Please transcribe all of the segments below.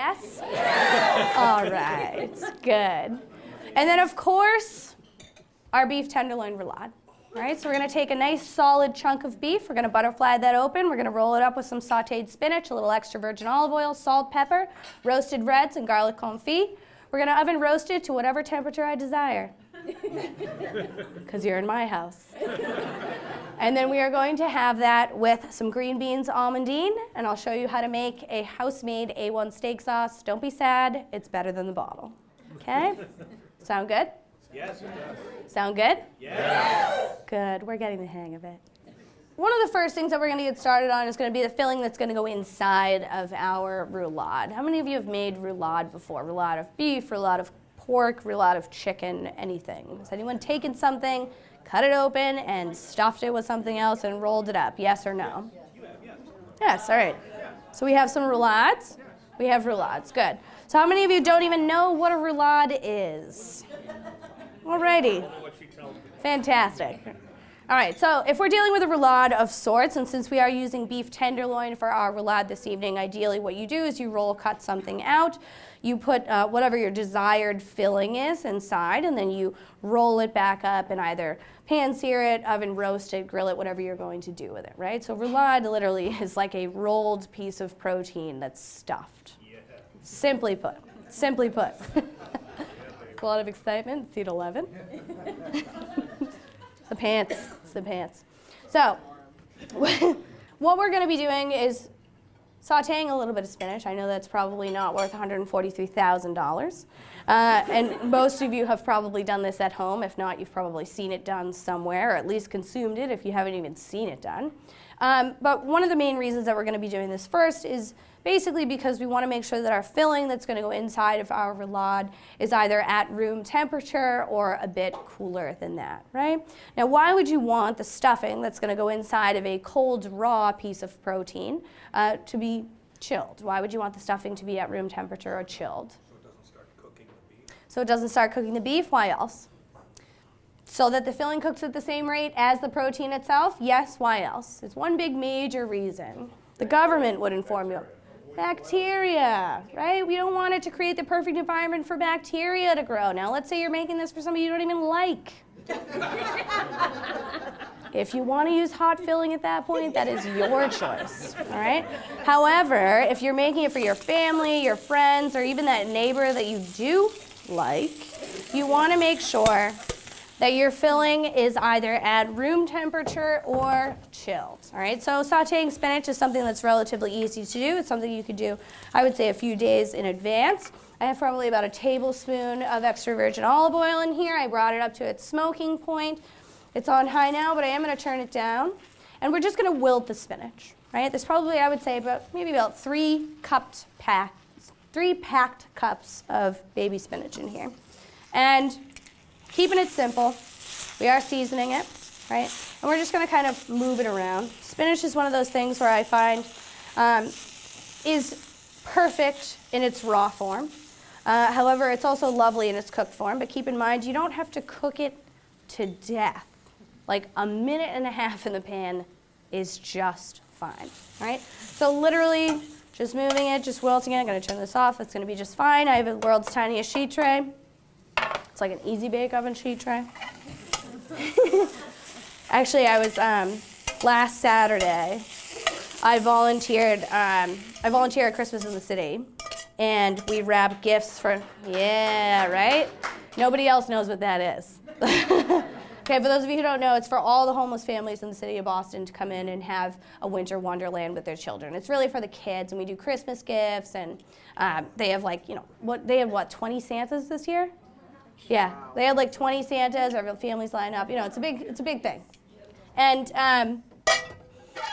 yes? All right, good. And then, of course, our beef tenderloin roulade. All right, so we're going to take a nice solid chunk of beef. We're going to butterfly that open. We're going to roll it up with some sautéed spinach, a little extra virgin olive oil, salt, pepper, roasted reds, and garlic confit. We're going to oven roast it to whatever temperature I desire, because you're in my house. And then we are going to have that with some green beans almondine, and I'll show you how to make a house-made A1 steak sauce. Don't be sad, it's better than the bottle. Okay? Sound good? Yes, it does. Sound good? Yes. Good, we're getting the hang of it. One of the first things that we're going to get started on is going to be the filling that's going to go inside of our roulade. How many of you have made roulade before? Roulade of beef, roulade of pork, roulade of chicken, anything? Has anyone taken something, cut it open, and stuffed it with something else and rolled it up? Yes or no? Yes, all right. So we have some roulades. We have roulades, good. So how many of you don't even know what a roulade is? Alrighty. Fantastic. All right, so if we're dealing with a roulade of sorts, and since we are using beef tenderloin for our roulade this evening, ideally what you do is you roll cut something out, you put whatever your desired filling is inside, and then you roll it back up and either pan-sear it, oven roast it, grill it, whatever you're going to do with it, right? So roulade literally is like a rolled piece of protein that's stuffed. Yeah. Simply put. Simply put. A lot of excitement. Seat 11. The pants. It's the pants. So, what we're going to be doing is sautéing a little bit of spinach. I know that's probably not worth $143,000. And most of you have probably done this at home. If not, you've probably seen it done somewhere, or at least consumed it if you haven't even seen it done. But one of the main reasons that we're going to be doing this first is basically because we want to make sure that our filling that's going to go inside of our roulade is either at room temperature or a bit cooler than that, right? Now, why would you want the stuffing that's going to go inside of a cold, raw piece of protein to be chilled? Why would you want the stuffing to be at room temperature or chilled? So it doesn't start cooking the beef. So it doesn't start cooking the beef? Why else? So that the filling cooks at the same rate as the protein itself? Yes, why else? It's one big major reason. The government would inform you. Bacteria, right? We don't want it to create the perfect environment for bacteria to grow. Now, let's say you're making this for somebody you don't even like. If you want to use hot filling at that point, that is your choice, all right? However, if you're making it for your family, your friends, or even that neighbor that you do like, you want to make sure that your filling is either at room temperature or chilled, all right? So sautéing spinach is something that's relatively easy to do. It's something you could do, I would say, a few days in advance. I have probably about a tablespoon of extra virgin olive oil in here. I brought it up to its smoking point. It's on high now, but I am going to turn it down. And we're just going to wilt the spinach, right? There's probably, I would say, maybe about three packed cups of baby spinach in here. And keeping it simple, we are seasoning it, right? And we're just going to kind of move it around. Spinach is one of those things where I find is perfect in its raw form. However, it's also lovely in its cooked form. But keep in mind, you don't have to cook it to death. Like a minute and a half in the pan is just fine, right? So literally, just moving it, just wilting it. I'm going to turn this off. That's going to be just fine. I have the world's tiniest sheet tray. It's like an easy bake oven sheet tray. Actually, I was last Saturday. I volunteered at Christmas in the City, and we wrapped gifts for. Yeah, right. Nobody else knows what that is. Okay, for those of you who don't know, it's for all the homeless families in the city of Boston to come in and have a winter wonderland with their children. It's really for the kids, and we do Christmas gifts, and they have 20 Santas this year? Yeah, they had like 20 Santas. Our families line up. It's a big thing. And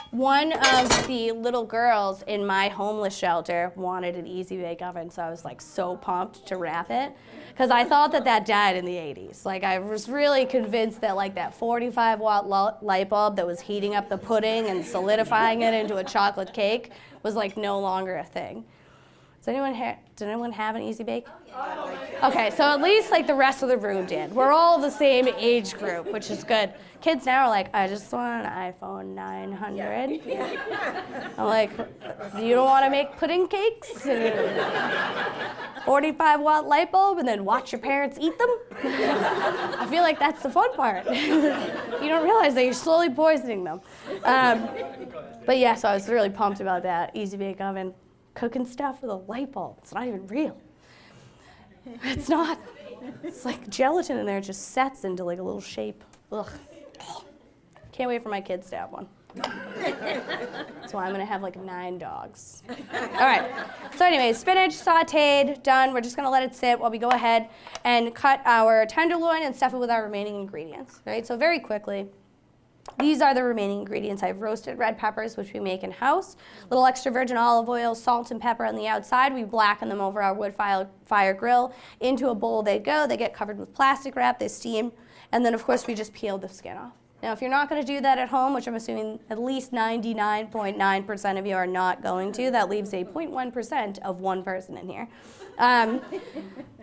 one of the little girls in my homeless shelter wanted an easy bake oven, so I was like so pumped to wrap it, because I thought that died in the 80s. Like I was really convinced that like that 45-watt light bulb that was heating up the pudding and solidifying it into a chocolate cake was like no longer a thing. Did anyone have an Easy Bake? Okay, so at least like the rest of the room did. We're all the same age group, which is good. Kids now are like, I just want an iPhone 900. I'm like, you don't want to make pudding cakes? 45-watt light bulb and then watch your parents eat them? I feel like that's the fun part. You don't realize that you're slowly poisoning them. But yeah, so I was really pumped about that Easy Bake Oven. Cooking stuff with a light bulb. It's not even real. It's not. It's like gelatin in there. It just sets into like a little shape. Ugh. Can't wait for my kids to have one. That's why I'm gonna have like 9 dogs. All right. So anyways, spinach sauteed, done. We're just gonna let it sit while we go ahead and cut our tenderloin and stuff it with our remaining ingredients. Right. So very quickly. These are the remaining ingredients. I have roasted red peppers, which we make in-house, a little extra virgin olive oil, salt and pepper on the outside. We blacken them over our wood fire grill. Into a bowl they go. They get covered with plastic wrap. They steam. And then, of course, we just peel the skin off. Now, if you're not going to do that at home, which I'm assuming at least 99.9% of you are not going to, that leaves a 0.1% of one person in here.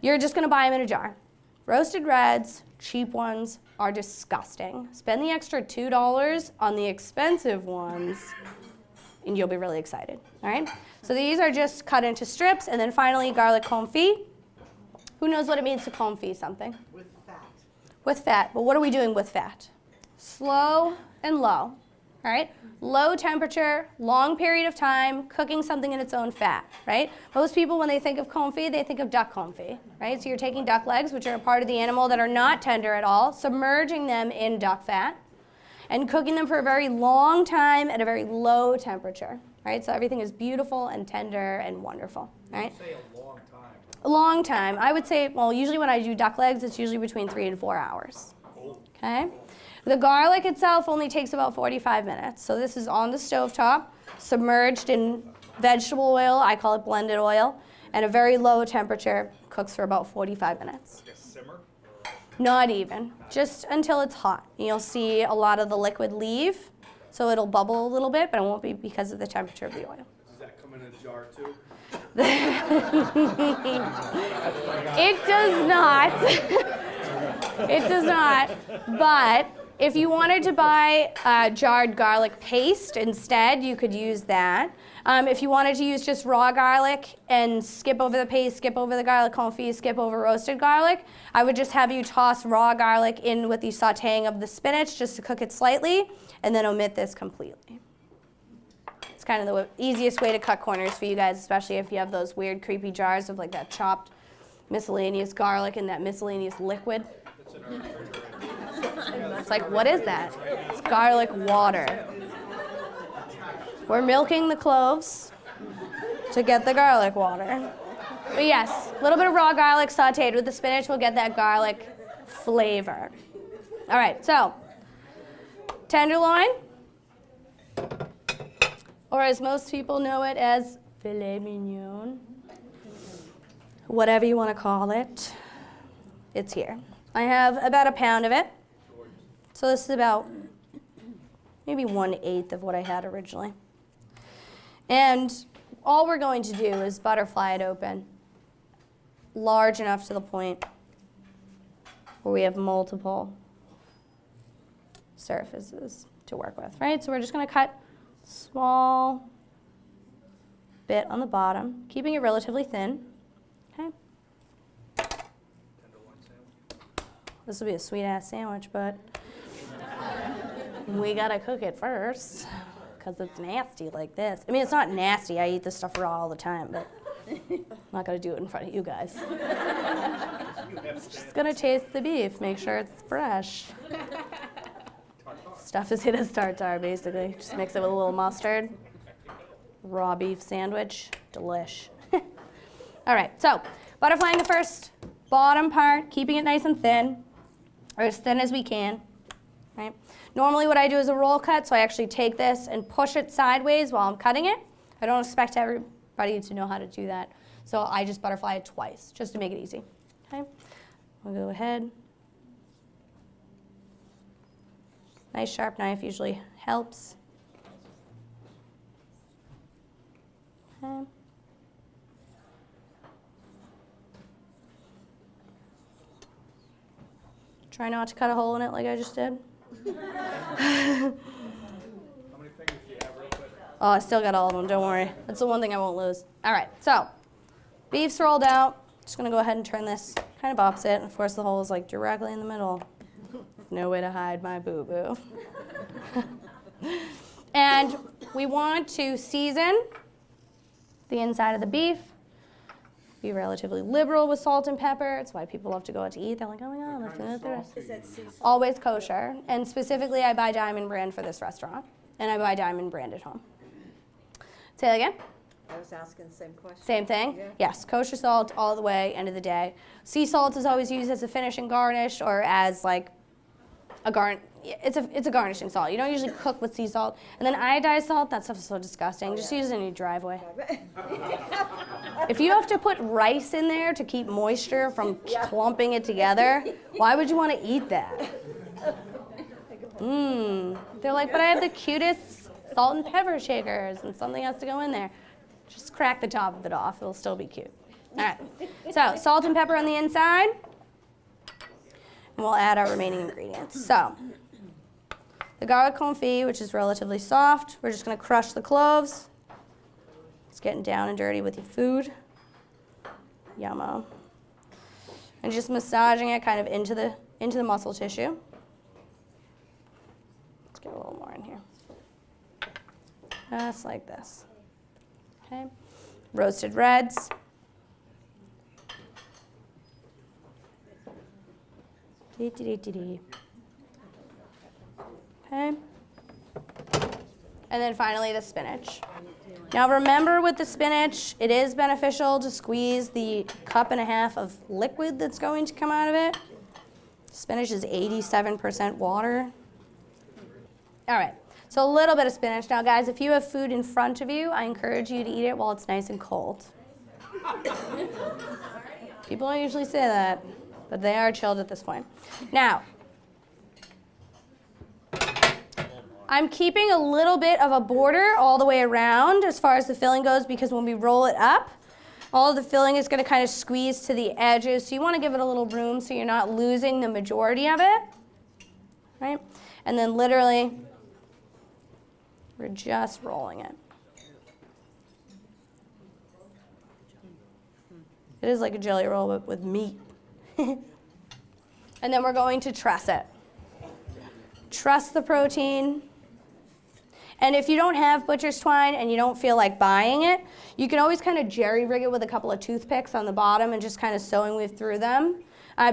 You're just going to buy them in a jar. Roasted reds, cheap ones, are disgusting. Spend the extra $2 on the expensive ones, and you'll be really excited. All right? So these are just cut into strips, and then finally garlic confit. Who knows what it means to confit something? With fat. With fat. But what are we doing with fat? Slow and low. All right? Low temperature, long period of time, cooking something in its own fat, right? Most people, when they think of confit, they think of duck confit, right? So you're taking duck legs, which are a part of the animal that are not tender at all, submerging them in duck fat, and cooking them for a very long time at a very low temperature, right? So everything is beautiful and tender and wonderful, right? Say a long time. A long time. I would say, well, usually when I do duck legs, it's usually between 3 and 4 hours, okay? The garlic itself only takes about 45 minutes. So this is on the stovetop, submerged in vegetable oil, I call it blended oil, and a very low temperature, cooks for about 45 minutes. Like a simmer? Not even, just until it's hot. You'll see a lot of the liquid leave, so it'll bubble a little bit, but it won't be because of the temperature of the oil. Does that come in a jar too? It does not. It does not, but if you wanted to buy jarred garlic paste instead, you could use that. If you wanted to use just raw garlic and skip over the paste, skip over the garlic confit, skip over roasted garlic, I would just have you toss raw garlic in with the sautéing of the spinach just to cook it slightly, and then omit this completely. It's kind of the easiest way to cut corners for you guys, especially if you have those weird, creepy jars of like that chopped miscellaneous garlic and that miscellaneous liquid. It's in our refrigerator. It's like, what is that? It's garlic water. We're milking the cloves to get the garlic water. But yes, a little bit of raw garlic sauteed with the spinach will get that garlic flavor. All right, so tenderloin, or as most people know it as filet mignon, whatever you want to call it, it's here. I have about a pound of it. So this is about maybe 1/8 of what I had originally. And all we're going to do is butterfly it open, large enough to the point where we have multiple surfaces to work with, right? So we're just going to cut small bit on the bottom, keeping it relatively thin, okay? Tenderloin sandwich. This will be a sweet-ass sandwich, but we gotta cook it first, because it's nasty like this. I mean, it's not nasty. I eat this stuff raw all the time, but I'm not gonna do it in front of you guys. Just gonna taste the beef, make sure it's fresh. Stuff is hit as tartare, basically. Just mix it with a little mustard. Raw beef sandwich, delish. All right, so butterflying the first bottom part, keeping it nice and thin, or as thin as we can, right? Normally what I do is a roll cut, so I actually take this and push it sideways while I'm cutting it. I don't expect everybody to know how to do that, so I just butterfly it twice, just to make it easy, okay? I'll go ahead. Nice sharp knife usually helps. Okay. Try not to cut a hole in it like I just did. How many fingers do you have real quick? Oh, I still got all of them, don't worry. That's the one thing I won't lose. All right, so beef's rolled out. Just gonna go ahead and turn this kind of opposite. And of course the hole is like directly in the middle. No way to hide my boo-boo. And we want to season the inside of the beef. Be relatively liberal with salt and pepper. It's why people love to go out to eat. They're like, oh my God, let's do this. Is that seasonal? Always kosher. And specifically, I buy Diamond brand for this restaurant. And I buy Diamond brand at home. Say that again. I was asking the same question. Same thing? Yeah. Yes, kosher salt all the way, end of the day. Sea salt is always used as a finishing garnish or as like a it's a garnishing salt. You don't usually cook with sea salt. And then iodized salt, that stuff is so disgusting. Just use it in your driveway. If you have to put rice in there to keep moisture from clumping it together, why would you want to eat that? They're like, but I have the cutest salt and pepper shakers and something has to go in there. Just crack the top of it off. It'll still be cute. All right. So salt and pepper on the inside. And we'll add our remaining ingredients. So the garlic confit, which is relatively soft. We're just going to crush the cloves. It's getting down and dirty with your food. Yummo. And just massaging it kind of into the muscle tissue. Let's get a little more in here. Just like this. Okay. Roasted reds. Okay. And then finally the spinach. Now remember with the spinach, it is beneficial to squeeze the 1.5 cups of liquid that's going to come out of it. Spinach is 87% water. All right, so a little bit of spinach. Now guys, if you have food in front of you, I encourage you to eat it while it's nice and cold. People don't usually say that, but they are chilled at this point. Now, I'm keeping a little bit of a border all the way around as far as the filling goes because when we roll it up, all of the filling is going to kind of squeeze to the edges. So you want to give it a little room so you're not losing the majority of it, right? And then literally, we're just rolling it. It is like a jelly roll, but with meat. And then we're going to truss it. Truss the protein. And if you don't have butcher's twine and you don't feel like buying it, you can always kind of jerry-rig it with a couple of toothpicks on the bottom and just kind of sewing weave through them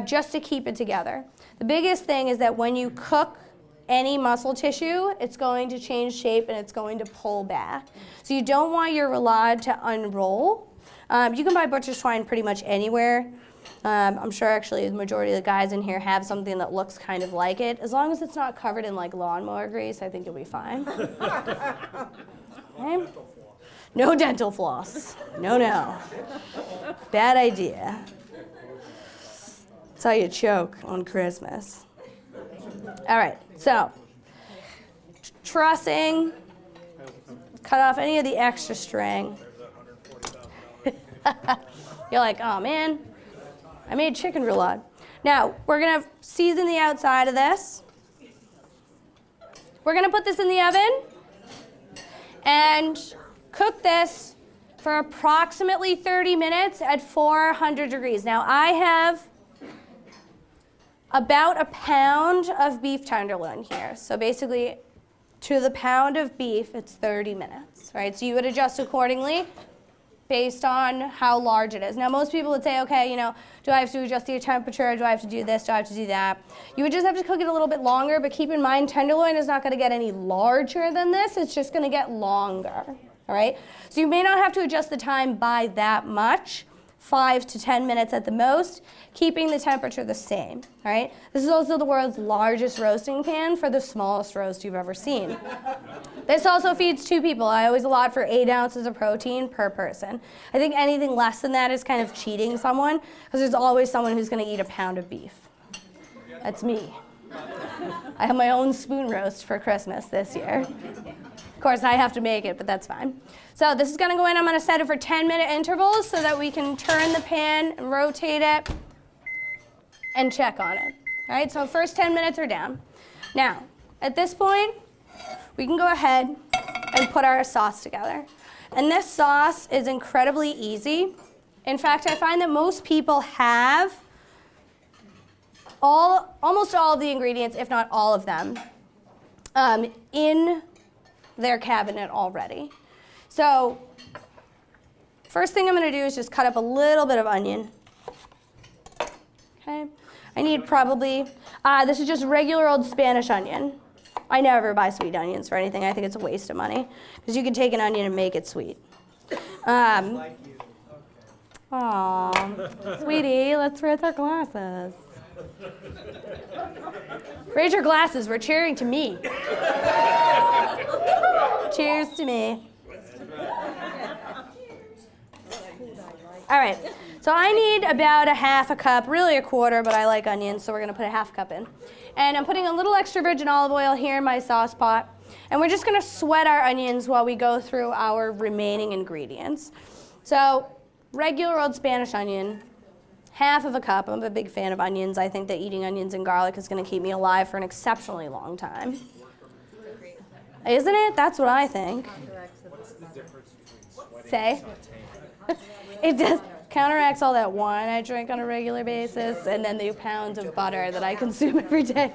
just to keep it together. The biggest thing is that when you cook any muscle tissue, it's going to change shape and it's going to pull back. So you don't want your roulade to unroll. You can buy butcher's twine pretty much anywhere. I'm sure actually the majority of the guys in here have something that looks kind of like it. As long as it's not covered in like lawnmower grease, I think you'll be fine. Okay? No dental floss. No, no. Bad idea. That's how you choke on Christmas. All right, so trussing, cut off any of the extra string. You're like, oh man, I made chicken roulade. Now, we're gonna season the outside of this. We're gonna put this in the oven and cook this for approximately 30 minutes at 400 degrees. Now, I have about a pound of beef tenderloin here. So basically, to the pound of beef, it's 30 minutes, right? So you would adjust accordingly based on how large it is. Now, most people would say, okay, do I have to adjust the temperature? Do I have to do this? Do I have to do that? You would just have to cook it a little bit longer, but keep in mind, tenderloin is not gonna get any larger than this. It's just gonna get longer, all right? So you may not have to adjust the time by that much, 5 to 10 minutes at the most, keeping the temperature the same, all right? This is also the world's largest roasting pan for the smallest roast you've ever seen. This also feeds 2 people. I always allot for 8 ounces of protein per person. I think anything less than that is kind of cheating someone, because there's always someone who's gonna eat a pound of beef. That's me. I have my own spoon roast for Christmas this year. Of course, I have to make it, but that's fine. So this is gonna go in, I'm gonna set it for 10-minute intervals so that we can turn the pan and rotate it and check on it. All right, so first 10 minutes are down. Now, at this point, we can go ahead and put our sauce together. And this sauce is incredibly easy. In fact, I find that most people have almost all of the ingredients, if not all of them, in their cabinet already. So first thing I'm going to do is just cut up a little bit of onion. Okay. I need probably, this is just regular old Spanish onion. I never buy sweet onions for anything. I think it's a waste of money because you can take an onion and make it sweet. Like you. Aw, sweetie, let's raise our glasses. Raise your glasses. We're cheering to me. Cheers to me. All right. So I need about a half a cup, really a quarter, but I like onions, so we're going to put a half cup in. And I'm putting a little extra virgin olive oil here in my sauce pot. And we're just going to sweat our onions while we go through our remaining ingredients. So regular old Spanish onion, half of a cup. I'm a big fan of onions. I think that eating onions and garlic is going to keep me alive for an exceptionally long time. Isn't it? That's what I think. What's the difference between sweating Say? and sauteing? It does counteracts all that wine I drink on a regular basis and then the pounds of butter that I consume every day.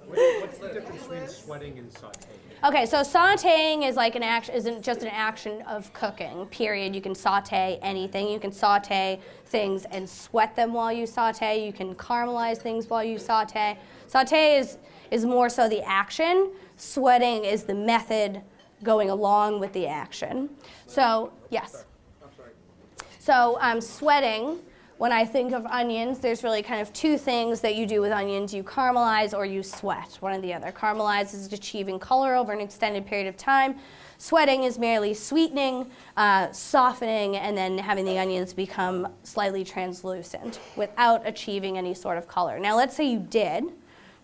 What's the difference between sweating and sauteing? Okay, so sauteing is like an action, isn't just an action of cooking, period. You can saute anything. You can saute things and sweat them while you saute. You can caramelize things while you saute. Saute is more so the action. Sweating is the method going along with the action. So, yes. So sweating, when I think of onions, there's really kind of two things that you do with onions. You caramelize or you sweat, one or the other. Caramelize is achieving color over an extended period of time. Sweating is merely sweetening, softening, and then having the onions become slightly translucent without achieving any sort of color. Now let's say you did.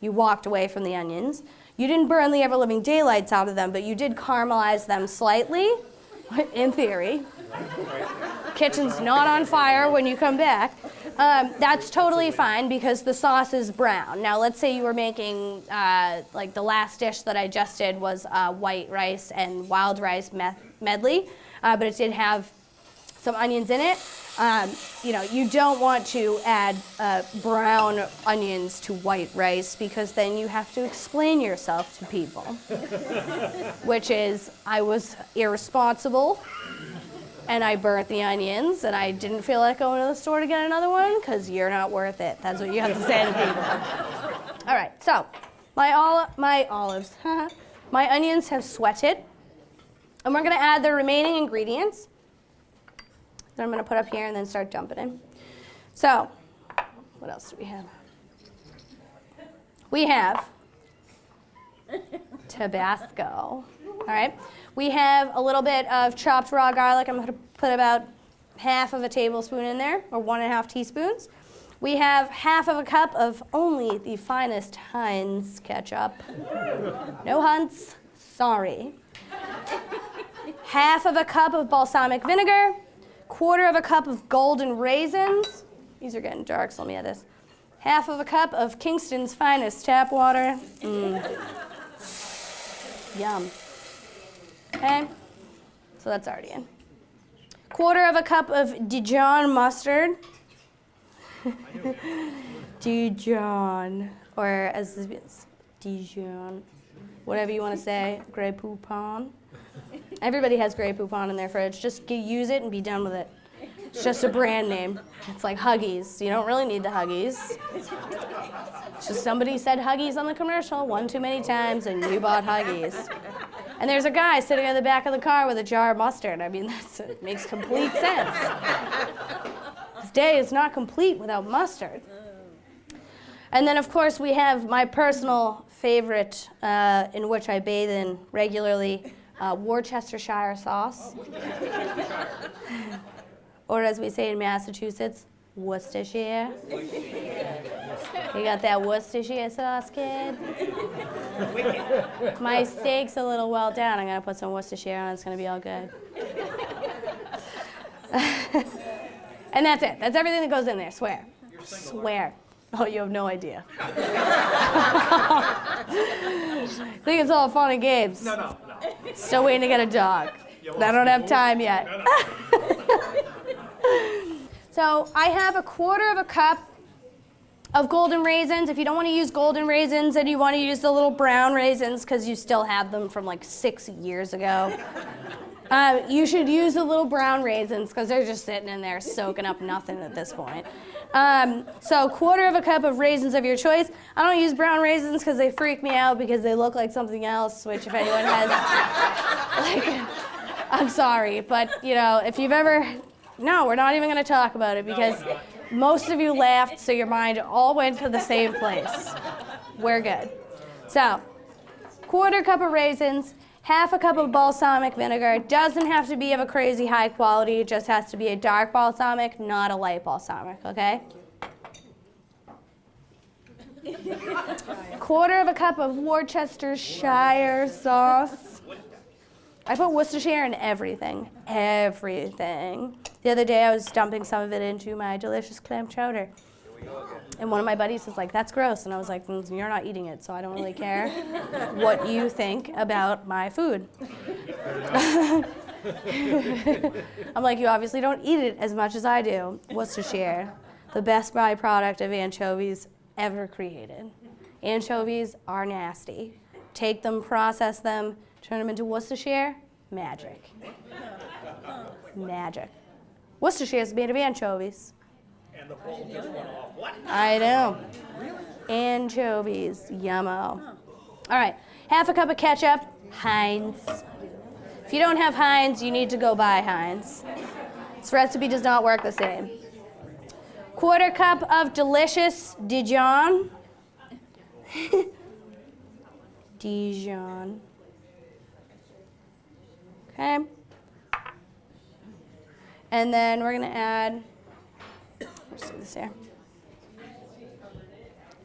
You walked away from the onions. You didn't burn the ever-living daylights out of them, but you did caramelize them slightly, in theory. Kitchen's not on fire when you come back. That's totally fine because the sauce is brown. Now let's say you were making, like the last dish that I just did was white rice and wild rice medley, but it did have some onions in it. You don't want to add brown onions to white rice because then you have to explain yourself to people, which is I was irresponsible and I burnt the onions and I didn't feel like going to the store to get another one because you're not worth it. That's what you have to say to people. All right, so my olives, my onions have sweated, and we're going to add the remaining ingredients that I'm going to put up here and then start dumping in. So, what else do we have? We have Tabasco. All right. We have a little bit of chopped raw garlic. I'm going to put about half of a tablespoon in there, or 1.5 teaspoons. We have half of a cup of only the finest Heinz ketchup. No Hunts, sorry. Half of a cup of balsamic vinegar. Quarter of a cup of golden raisins. These are getting dark, so let me add this. Half of a cup of Kingston's finest tap water. Yum. Okay, so that's already in. Quarter of a cup of Dijon mustard. Dijon, or as it's Dijon, whatever you want to say, Grey Poupon. Everybody has Grey Poupon in their fridge. Just use it and be done with it. It's just a brand name. It's like Huggies. You don't really need the Huggies. It's just somebody said Huggies on the commercial one too many times and you bought Huggies. And there's a guy sitting in the back of the car with a jar of mustard. I mean, it makes complete sense. This day is not complete without mustard. And then, of course, we have my personal favorite, in which I bathe in regularly, Worcestershire sauce. Or as we say in Massachusetts, Worcestershire. You got that Worcestershire sauce, kid? My steak's a little well done. I'm going to put some Worcestershire on. It's going to be all good. And that's it. That's everything that goes in there. Swear. Swear. Oh, you have no idea. I think it's all fun and games. No. Still waiting to get a dog. I don't have time yet. So I have 1/4 cup of golden raisins. If you don't want to use golden raisins and you want to use the little brown raisins because you still have them from like 6 years ago, you should use the little brown raisins because they're just sitting in there soaking up nothing at this point. So 1/4 cup of raisins of your choice. I don't use brown raisins because they freak me out because they look like something else, which if anyone has, like, I'm sorry, but if you've ever, no, we're not even going to talk about it because most of you laughed, so your mind all went to the same place. We're good. So 1/4 cup of raisins, 1/2 cup of balsamic vinegar. It doesn't have to be of a crazy high quality. It just has to be a dark balsamic, not a light balsamic, okay? 1/4 cup of Worcestershire sauce. I put Worcestershire in everything. Everything. The other day I was dumping some of it into my delicious clam chowder. And one of my buddies was like, that's gross. And I was like, you're not eating it, so I don't really care what you think about my food. I'm like, you obviously don't eat it as much as I do. Worcestershire, the best byproduct of anchovies ever created. Anchovies are nasty. Take them, process them, turn them into Worcestershire, magic. Magic. Worcestershire is made of anchovies. And the bowl just went off. What? I know. Anchovies, yummo. All right, 1/2 cup of ketchup, Heinz. If you don't have Heinz, you need to go buy Heinz. This recipe does not work the same. 1/4 cup of delicious Dijon. Dijon. Okay. And then we're gonna add, let's do this here.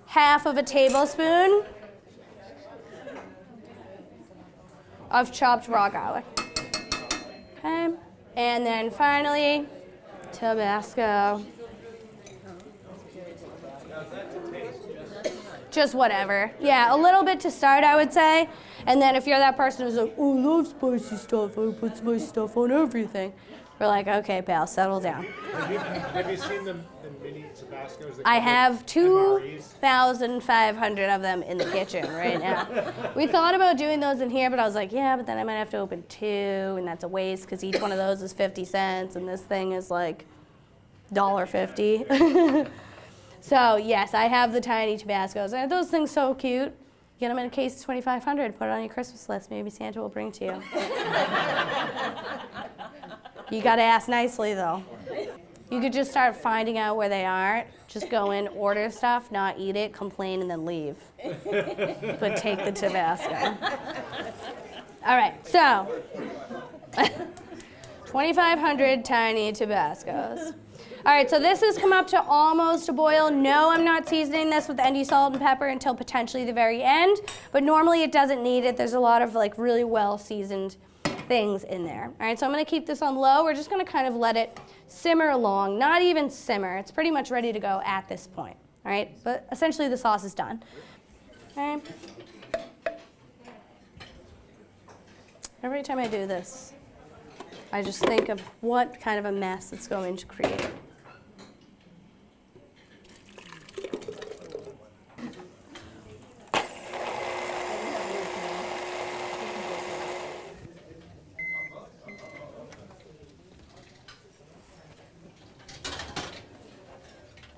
1/2 tablespoon of chopped raw garlic. Okay. And then finally, Tabasco. Just whatever. Yeah, a little bit to start, I would say. And then if you're that person who's like, oh, I love spicy stuff, I put spicy stuff on everything. We're like, okay, pal, settle down. Have you seen the mini Tabascos? I have 2,500 of them in the kitchen right now. We thought about doing those in here, but I was like, yeah, but then I might have to open 2, and that's a waste because each one of those is 50 cents, and this thing is like $1.50. So yes, I have the tiny Tabascos. And those things so cute. Get them in a case of 2,500, put it on your Christmas list. Maybe Santa will bring it to you. You gotta ask nicely though. You could just start finding out where they are. Just go in, order stuff, not eat it, complain, and then leave. But take the Tabasco. All right, so 2,500 tiny Tabascos. All right, so this has come up to almost a boil. No, I'm not seasoning this with any salt and pepper until potentially the very end, but normally it doesn't need it. There's a lot of like really well seasoned things in there. All right, so I'm gonna keep this on low. We're just gonna kind of let it simmer along, not even simmer. It's pretty much ready to go at this point, all right? But essentially the sauce is done, okay? Every time I do this, I just think of what kind of a mess it's going to create.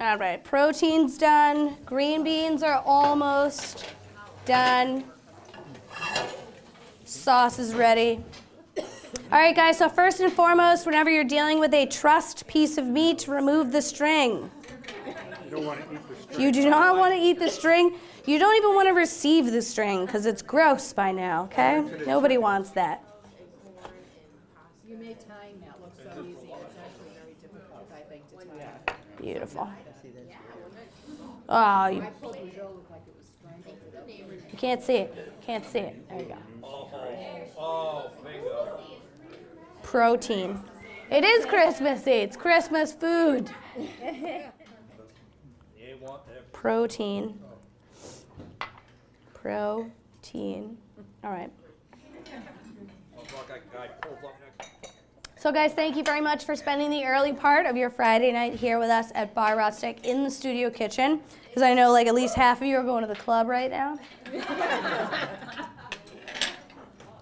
All right, protein's done. Green beans are almost done. Sauce is ready. All right, guys, so first and foremost, whenever you're dealing with a trussed piece of meat, remove the string. You don't want to eat the string. You do not want to eat the string. You don't even want to receive the string because it's gross by now, okay? Nobody wants that. You made tying that look so easy. It's actually very difficult, I think, to tie. Beautiful. Oh, you Pulled the jaw, looked like it was strangled. can't see it. Can't see it. There you go. Oh, bingo. Protein. It is Christmassy. It's Christmas food. Yeah, want? Protein. Protein. All right. So guys, thank you very much for spending the early part of your Friday night here with us at Bar Rustic in the studio kitchen. Because I know like at least half of you are going to the club right now.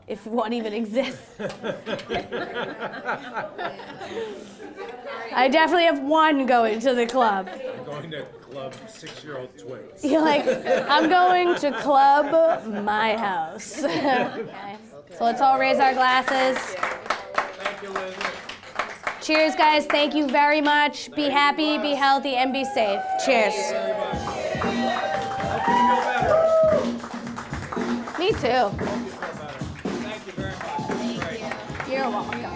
If one even exists. I definitely have one going to the club. I'm going to club 6-year-old twins. You're like, I'm going to club my house. Okay. So let's all raise our glasses. Thank you, Liz. Cheers, guys. Thank you very much. Be happy, be healthy, and be safe. Cheers. Me too. Thank you very much. Great. You're welcome.